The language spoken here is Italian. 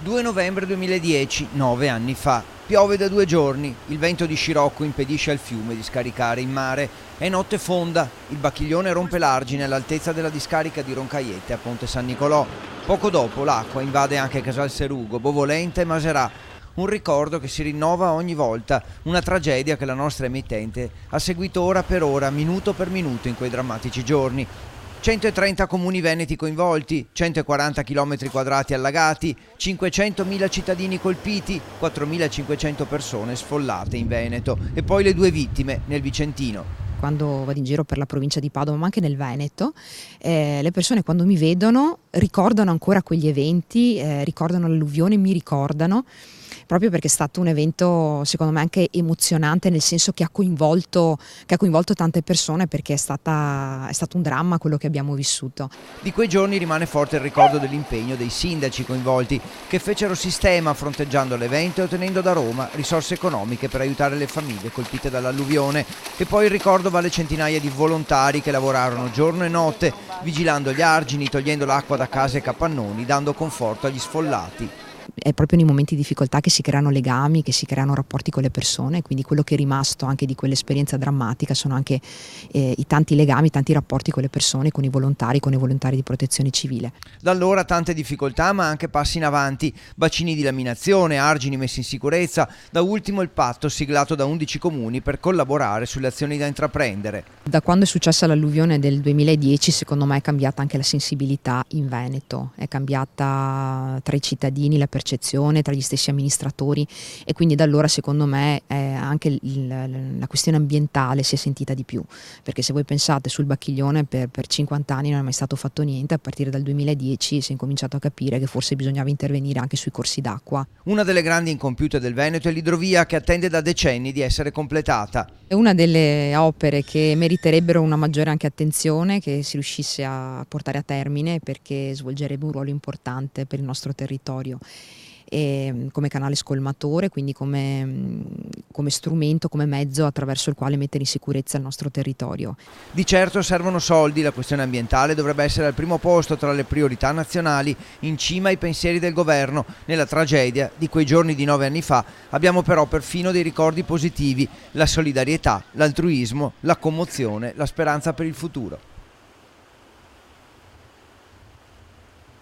2 novembre 2010, 9 anni fa. Piove da 2 giorni, il vento di scirocco impedisce al fiume di scaricare in mare. È notte fonda, il Bacchiglione rompe l'argine all'altezza della discarica di Roncaiette a Ponte San Nicolò. Poco dopo l'acqua invade anche Casal Serugo, Bovolenta e Maserà. Un ricordo che si rinnova ogni volta, una tragedia che la nostra emittente ha seguito ora per ora, minuto per minuto in quei drammatici giorni. 130 comuni veneti coinvolti, 140 km quadrati allagati, 500.000 cittadini colpiti, 4.500 persone sfollate in Veneto e poi le 2 vittime nel Vicentino. Quando vado in giro per la provincia di Padova, ma anche nel Veneto, le persone quando mi vedono ricordano ancora quegli eventi, ricordano l'alluvione, mi ricordano, proprio perché è stato un evento secondo me anche emozionante, nel senso che ha coinvolto tante persone, perché è stato un dramma quello che abbiamo vissuto. Di quei giorni rimane forte il ricordo dell'impegno dei sindaci coinvolti, che fecero sistema fronteggiando l'evento e ottenendo da Roma risorse economiche per aiutare le famiglie colpite dall'alluvione. E poi il ricordo va alle centinaia di volontari che lavorarono giorno e notte, vigilando gli argini, togliendo l'acqua da case e capannoni, dando conforto agli sfollati. È proprio nei momenti di difficoltà che si creano legami, che si creano rapporti con le persone, quindi quello che è rimasto anche di quell'esperienza drammatica sono anche i tanti legami, i tanti rapporti con le persone, con i volontari di protezione civile. Da allora tante difficoltà ma anche passi in avanti, bacini di laminazione, argini messi in sicurezza, da ultimo il patto siglato da 11 comuni per collaborare sulle azioni da intraprendere. Da quando è successa l'alluvione del 2010 secondo me è cambiata anche la sensibilità in Veneto, è cambiata tra i cittadini la percezione, tra gli stessi amministratori, e quindi da allora secondo me anche la questione ambientale si è sentita di più, perché se voi pensate sul Bacchiglione per 50 anni non è mai stato fatto niente, a partire dal 2010 si è incominciato a capire che forse bisognava intervenire anche sui corsi d'acqua. Una delle grandi incompiute del Veneto è l'idrovia, che attende da decenni di essere completata. È una delle opere che meriterebbero una maggiore anche attenzione, che si riuscisse a portare a termine, perché svolgerebbe un ruolo importante per il nostro territorio, e come canale scolmatore, quindi come strumento, come mezzo attraverso il quale mettere in sicurezza il nostro territorio. Di certo servono soldi, la questione ambientale dovrebbe essere al primo posto tra le priorità nazionali, in cima ai pensieri del governo. Nella tragedia di quei giorni di 9 anni fa abbiamo però perfino dei ricordi positivi, la solidarietà, l'altruismo, la commozione, la speranza per il futuro.